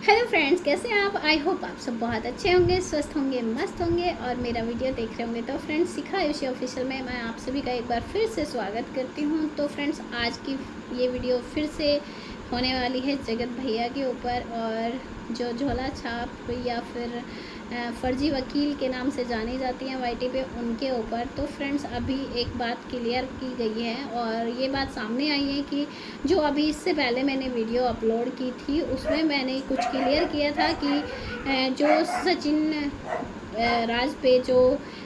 Hello friends, कैसे हैं आप? आई होप आप सब बहुत अच्छे होंगे, स्वस्थ होंगे, मस्त होंगे और मेरा वीडियो देख रहे होंगे। तो फ्रेंड्स, शिखा आयुषी ऑफिशियल में मैं आप सभी का एक बार फिर से स्वागत करती हूं। तो फ्रेंड्स, आज की ये वीडियो फिर से होने वाली है जगत भैया के ऊपर, और जो झोला छाप या फिर फर्जी वकील के नाम से जानी जाती हैं वाईटी पे, उनके ऊपर। तो फ्रेंड्स, अभी एक बात क्लियर की गई है और ये बात सामने आई है कि जो अभी इससे पहले मैंने वीडियो अपलोड की थी उसमें मैंने कुछ क्लियर किया था कि जो सचिन राज पे जो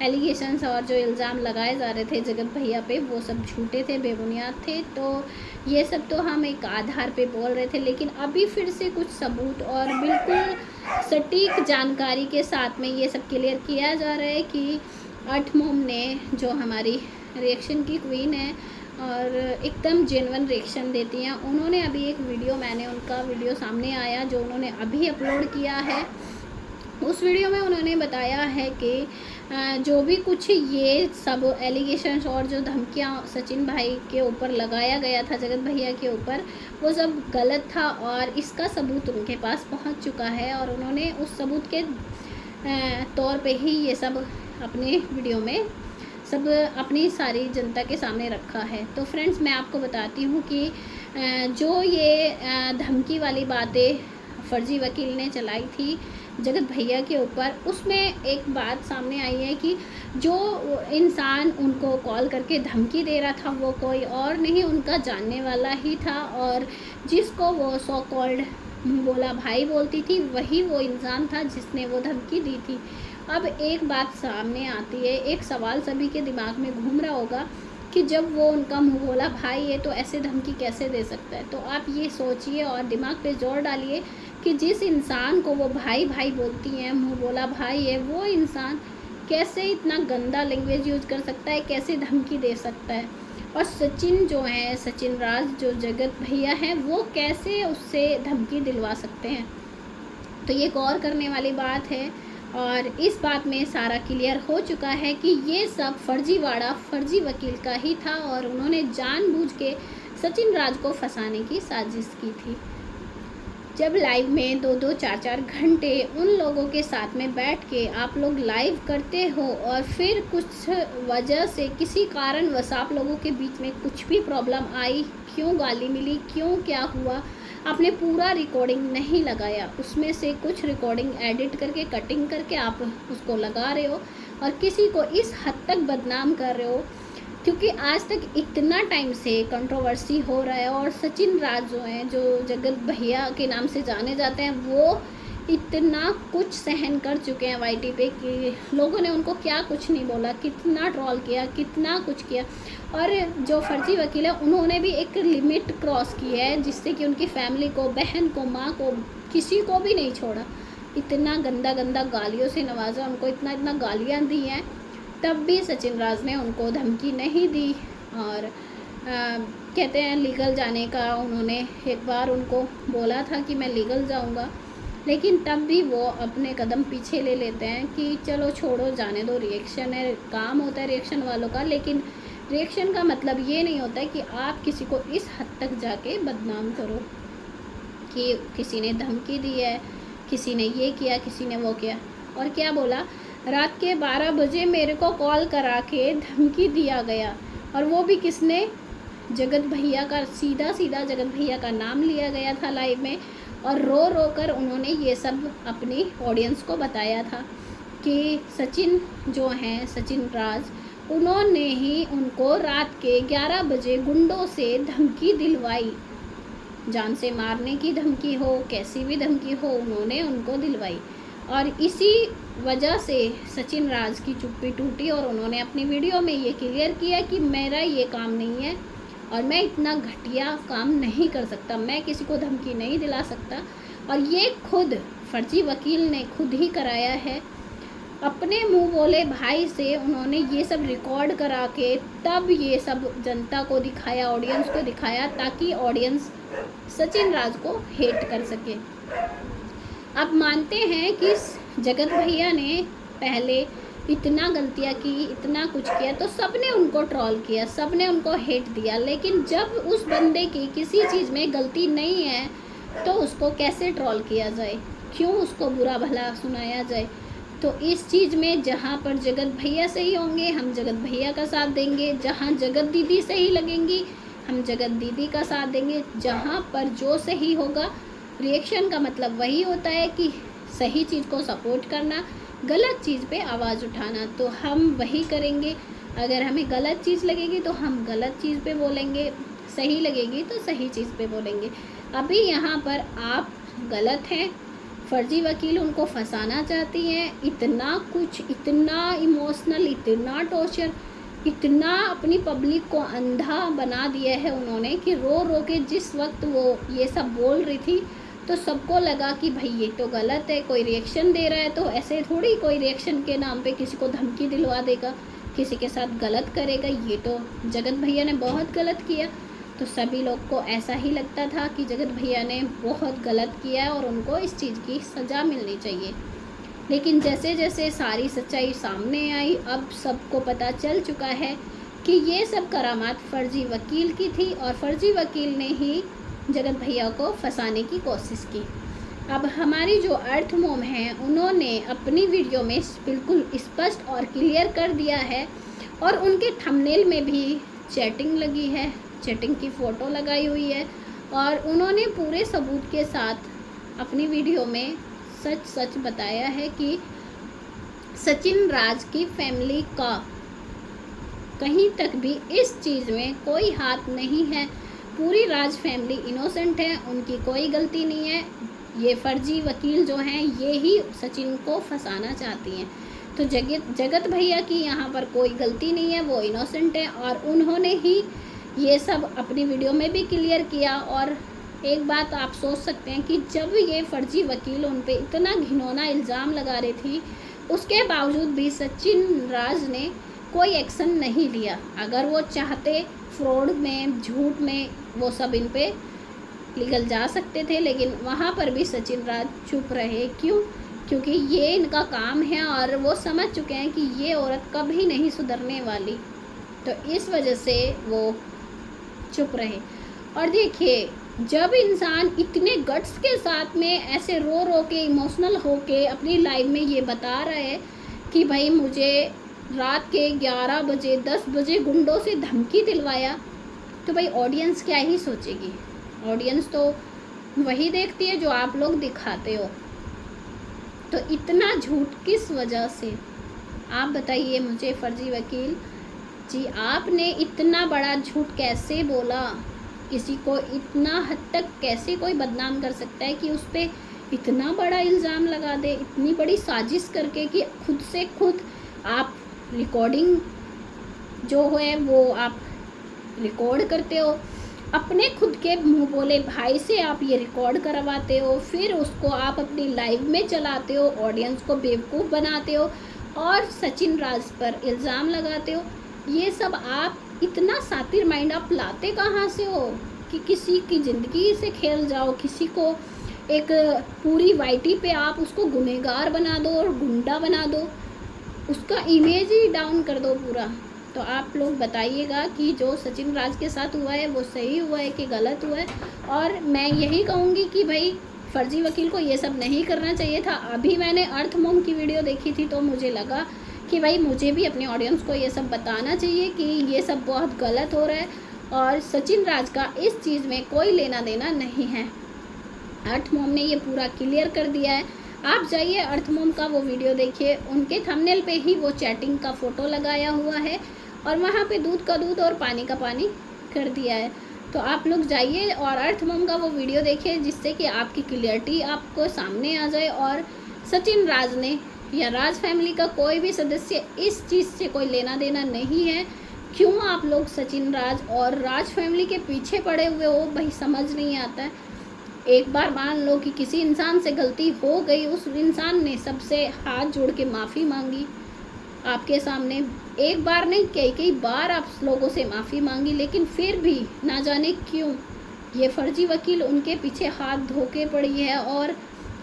एलिगेशंस और जो इल्ज़ाम लगाए जा रहे थे जगत भैया पे, वो सब झूठे थे, बेबुनियाद थे। तो ये सब तो हम एक आधार पे बोल रहे थे, लेकिन अभी फिर से कुछ सबूत और बिल्कुल सटीक जानकारी के साथ में ये सब क्लियर किया जा रहा है कि अठ मोम ने, जो हमारी रिएक्शन की क्वीन है और एकदम जेन्युइन रिएक्शन देती हैं, उन्होंने अभी एक वीडियो, मैंने उनका वीडियो सामने आया जो उन्होंने अभी अपलोड किया है। उस वीडियो में उन्होंने बताया है कि जो भी कुछ ये सब एलिगेशंस और जो धमकियां सचिन भाई के ऊपर लगाया गया था जगत भैया के ऊपर, वो सब गलत था और इसका सबूत उनके पास पहुंच चुका है और उन्होंने उस सबूत के तौर पे ही ये सब अपने वीडियो में सब अपनी सारी जनता के सामने रखा है। तो फ्रेंड्स, मैं आपको बताती हूँ कि जो ये धमकी वाली बातें फर्जी वकील ने चलाई थी जगत भैया के ऊपर, उसमें एक बात सामने आई है कि जो इंसान उनको कॉल करके धमकी दे रहा था वो कोई और नहीं, उनका जानने वाला ही था, और जिसको वो सो कॉल्ड बोला भाई बोलती थी, वही वो इंसान था जिसने वो धमकी दी थी। अब एक बात सामने आती है, एक सवाल सभी के दिमाग में घूम रहा होगा कि जब वो उनका मुँह बोला भाई है तो ऐसे धमकी कैसे दे सकता है। तो आप ये सोचिए और दिमाग पे जोर डालिए कि जिस इंसान को वो भाई भाई बोलती हैं, मुँह बोला भाई है, वो इंसान कैसे इतना गंदा लैंग्वेज यूज कर सकता है, कैसे धमकी दे सकता है। और सचिन जो है, सचिन राज जो जगत भैया हैं, वो कैसे उससे धमकी दिलवा सकते हैं। तो ये गौर करने वाली बात है और इस बात में सारा क्लियर हो चुका है कि ये सब फर्जीवाड़ा फर्जी वकील का ही था और उन्होंने जानबूझ के सचिन राज को फंसाने की साजिश की थी। जब लाइव में 2-2 4-4 घंटे उन लोगों के साथ में बैठ के आप लोग लाइव करते हो और फिर कुछ वजह से किसी कारणवश आप लोगों के बीच में कुछ भी प्रॉब्लम आई, क्यों गाली मिली, क्यों क्या हुआ, आपने पूरा रिकॉर्डिंग नहीं लगाया, उसमें से कुछ रिकॉर्डिंग एडिट करके कटिंग करके आप उसको लगा रहे हो और किसी को इस हद तक बदनाम कर रहे हो। क्योंकि आज तक इतना टाइम से कंट्रोवर्सी हो रहा है और सचिन राज जो हैं, जो जगत भैया के नाम से जाने जाते हैं, वो इतना कुछ सहन कर चुके हैं वाईटी पे कि लोगों ने उनको क्या कुछ नहीं बोला, कितना ट्रोल किया, कितना कुछ किया। और जो फर्जी वकील है, उन्होंने भी एक लिमिट क्रॉस की है जिससे कि उनकी फैमिली को, बहन को, माँ को, किसी को भी नहीं छोड़ा। इतना गंदा गंदा गालियों से नवाजा, उनको इतना इतना गालियाँ दी हैं, तब भी सचिन राज ने उनको धमकी नहीं दी। और कहते हैं लीगल जाने का, उन्होंने एक बार उनको बोला था कि मैं लीगल जाऊंगा, लेकिन तब भी वो अपने कदम पीछे ले लेते हैं कि चलो छोड़ो, जाने दो, रिएक्शन है, काम होता है रिएक्शन वालों का। लेकिन रिएक्शन का मतलब ये नहीं होता है कि आप किसी को इस हद तक जाके बदनाम करो कि किसी ने धमकी दी है, किसी ने ये किया, किसी ने वो किया। और क्या बोला, रात के 12 बजे मेरे को कॉल करा के धमकी दिया गया, और वो भी किसने, जगत भैया का, सीधा सीधा जगत भैया का नाम लिया गया था लाइव में, और रो रो कर उन्होंने ये सब अपनी ऑडियंस को बताया था कि सचिन जो हैं, सचिन राज, उन्होंने ही उनको रात के 11 बजे गुंडों से धमकी दिलवाई, जान से मारने की धमकी हो, कैसी भी धमकी हो, उन्होंने उनको दिलवाई। और इसी वजह से सचिन राज की चुप्पी टूटी और उन्होंने अपनी वीडियो में ये क्लियर किया कि मेरा ये काम नहीं है और मैं इतना घटिया काम नहीं कर सकता, मैं किसी को धमकी नहीं दिला सकता। और ये खुद फर्जी वकील ने खुद ही कराया है, अपने मुंह बोले भाई से उन्होंने ये सब रिकॉर्ड करा के तब ये सब जनता को दिखाया, ऑडियंस को दिखाया, ताकि ऑडियंस सचिन राज को हेट कर सके। अब मानते हैं कि जगत भैया ने पहले इतना गलतियाँ की, इतना कुछ किया, तो सब ने उनको ट्रोल किया, सब ने उनको हेट दिया। लेकिन जब उस बंदे की किसी चीज़ में गलती नहीं है तो उसको कैसे ट्रोल किया जाए, क्यों उसको बुरा भला सुनाया जाए। तो इस चीज़ में जहाँ पर जगत भैया सही होंगे हम जगत भैया का साथ देंगे, जहाँ जगत दीदी सही लगेंगी हम जगत दीदी का साथ देंगे। जहाँ पर जो सही होगा, रिएक्शन का मतलब वही होता है कि सही चीज़ को सपोर्ट करना, गलत चीज़ पे आवाज़ उठाना, तो हम वही करेंगे। अगर हमें गलत चीज़ लगेगी तो हम गलत चीज़ पे बोलेंगे, सही लगेगी तो सही चीज़ पे बोलेंगे। अभी यहाँ पर आप गलत हैं, फर्जी वकील उनको फंसाना चाहती हैं, इतना कुछ, इतना इमोशनल, इतना टॉर्चर, इतना अपनी पब्लिक को अंधा बना दिया है उन्होंने कि रो रो के जिस वक्त वो ये सब बोल रही थी तो सबको लगा कि भाई ये तो गलत है, कोई रिएक्शन दे रहा है तो ऐसे थोड़ी कोई रिएक्शन के नाम पे किसी को धमकी दिलवा देगा, किसी के साथ गलत करेगा, ये तो जगत भैया ने बहुत गलत किया। तो सभी लोग को ऐसा ही लगता था कि जगत भैया ने बहुत गलत किया है और उनको इस चीज़ की सज़ा मिलनी चाहिए। लेकिन जैसे जैसे सारी सच्चाई सामने आई, अब सबको पता चल चुका है कि ये सब करामात फर्जी वकील की थी और फर्जी वकील ने ही जगत भैया को फंसाने की कोशिश की। अब हमारी जो अर्थ मोम हैं उन्होंने अपनी वीडियो में बिल्कुल स्पष्ट और क्लियर कर दिया है और उनके थंबनेल में भी चैटिंग लगी है, चैटिंग की फ़ोटो लगाई हुई है और उन्होंने पूरे सबूत के साथ अपनी वीडियो में सच सच बताया है कि सचिन राज की फैमिली का कहीं तक भी इस चीज़ में कोई हाथ नहीं है। पूरी राज फैमिली इनोसेंट है, उनकी कोई गलती नहीं है। ये फर्जी वकील जो हैं ये ही सचिन को फंसाना चाहती हैं। तो जगत भैया की यहाँ पर कोई गलती नहीं है, वो इनोसेंट है और उन्होंने ही ये सब अपनी वीडियो में भी क्लियर किया। और एक बात आप सोच सकते हैं कि जब ये फर्जी वकील उन पे इतना घिनौना इल्ज़ाम लगा रही थी उसके बावजूद भी सचिन राज ने कोई एक्शन नहीं लिया। अगर वो चाहते फ्रॉड में, झूठ में, वो सब इन पे लीगल जा सकते थे, लेकिन वहाँ पर भी सचिन राज चुप रहे। क्यों? क्योंकि ये इनका काम है और वो समझ चुके हैं कि ये औरत कभी नहीं सुधरने वाली, तो इस वजह से वो चुप रहे। और देखिए, जब इंसान इतने गट्स के साथ में ऐसे रो रो के, इमोशनल हो के अपनी लाइफ में ये बता रहा है कि भाई मुझे रात के 11 बजे 10 बजे गुंडों से धमकी दिलवाया, तो भाई ऑडियंस क्या ही सोचेगी। ऑडियंस तो वही देखती है जो आप लोग दिखाते हो। तो इतना झूठ किस वजह से, आप बताइए मुझे फर्जी वकील जी, आपने इतना बड़ा झूठ कैसे बोला? किसी को इतना हद तक कैसे कोई बदनाम कर सकता है कि उस पर इतना बड़ा इल्ज़ाम लगा दे, इतनी बड़ी साजिश करके कि खुद से खुद आप रिकॉर्डिंग जो है वो आप रिकॉर्ड करते हो, अपने खुद के मुंह बोले भाई से आप ये रिकॉर्ड करवाते हो, फिर उसको आप अपनी लाइव में चलाते हो, ऑडियंस को बेवकूफ़ बनाते हो और सचिन राज पर इल्ज़ाम लगाते हो। ये सब आप इतना सातिर माइंड आप लाते कहाँ से हो कि किसी की ज़िंदगी से खेल जाओ, किसी को एक पूरी वाईटी पे आप उसको गुनहगार बना दो और गुंडा बना दो, उसका इमेज ही डाउन कर दो पूरा। तो आप लोग बताइएगा कि जो सचिन राज के साथ हुआ है वो सही हुआ है कि गलत हुआ है। और मैं यही कहूँगी कि भाई फर्जी वकील को ये सब नहीं करना चाहिए था। अभी मैंने अर्थ मोम की वीडियो देखी थी तो मुझे लगा कि भाई मुझे भी अपने ऑडियंस को ये सब बताना चाहिए कि ये सब बहुत गलत हो रहा है और सचिन राज का इस चीज़ में कोई लेना देना नहीं है। अर्थ मोम ने ये पूरा क्लियर कर दिया है। आप जाइए अर्थ मोम का वो वीडियो देखिए, उनके थंबनेल पे ही वो चैटिंग का फ़ोटो लगाया हुआ है और वहाँ पे दूध का दूध और पानी का पानी कर दिया है। तो आप लोग जाइए और अर्थ मोम का वो वीडियो देखिए जिससे कि आपकी क्लियरिटी आपको सामने आ जाए और सचिन राज ने या राज फैमिली का कोई भी सदस्य इस चीज़ से कोई लेना देना नहीं है। क्यों आप लोग सचिन राज और राज फैमिली के पीछे पड़े हुए हो, भाई समझ नहीं आता है। एक बार मान लो कि किसी इंसान से गलती हो गई, उस इंसान ने सबसे हाथ जोड़ के माफ़ी मांगी आपके सामने, एक बार नहीं कई बार आप लोगों से माफ़ी मांगी, लेकिन फिर भी ना जाने क्यों ये फर्जी वकील उनके पीछे हाथ धो के पड़ी है और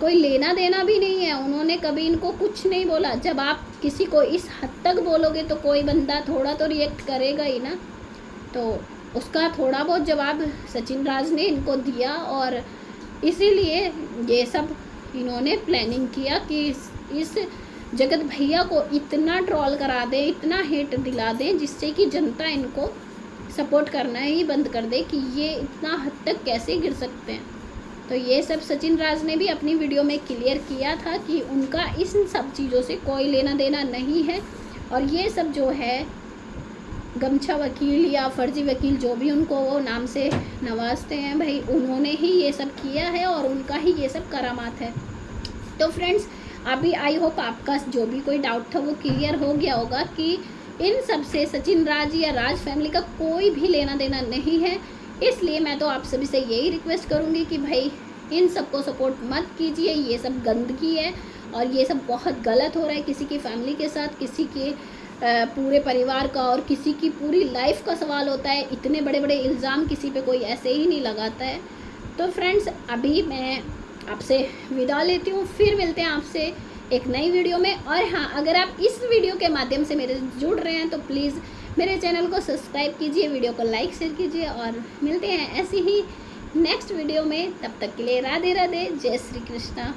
कोई लेना देना भी नहीं है। उन्होंने कभी इनको कुछ नहीं बोला। जब आप किसी को इस हद तक बोलोगे तो कोई बंदा थोड़ा तो रिएक्ट करेगा ही ना। तो उसका थोड़ा बहुत जवाब सचिन राज ने इनको दिया और इसीलिए ये सब इन्होंने प्लानिंग किया कि इस जगत भैया को इतना ट्रोल करा दें, इतना हेट दिला दें, जिससे कि जनता इनको सपोर्ट करना ही बंद कर दे कि ये इतना हद तक कैसे गिर सकते हैं। तो ये सब सचिन राज ने भी अपनी वीडियो में क्लियर किया था कि उनका इन सब चीज़ों से कोई लेना देना नहीं है। और ये सब जो है गमछा वकील या फर्जी वकील, जो भी उनको वो नाम से नवाजते हैं भाई, उन्होंने ही ये सब किया है और उनका ही ये सब करामात है। तो फ्रेंड्स, अभी आई होप आपका जो भी कोई डाउट था वो क्लियर हो गया होगा कि इन सब से सचिन राज या राज फैमिली का कोई भी लेना देना नहीं है। इसलिए मैं तो आप सभी से यही रिक्वेस्ट करूँगी कि भाई इन सब को सपोर्ट मत कीजिए, ये सब गंदगी है और ये सब बहुत गलत हो रहा है किसी की फैमिली के साथ, किसी के पूरे परिवार का और किसी की पूरी लाइफ का सवाल होता है। इतने बड़े बड़े इल्ज़ाम किसी पे कोई ऐसे ही नहीं लगाता है। तो फ्रेंड्स, अभी मैं आपसे विदा लेती हूँ, फिर मिलते हैं आपसे एक नई वीडियो में। और हाँ, अगर आप इस वीडियो के माध्यम से मेरे जुड़ रहे हैं तो प्लीज़ मेरे चैनल को सब्सक्राइब कीजिए, वीडियो को लाइक शेयर कीजिए और मिलते हैं ऐसी ही नेक्स्ट वीडियो में। तब तक के लिए राधे राधे, जय श्री कृष्णा।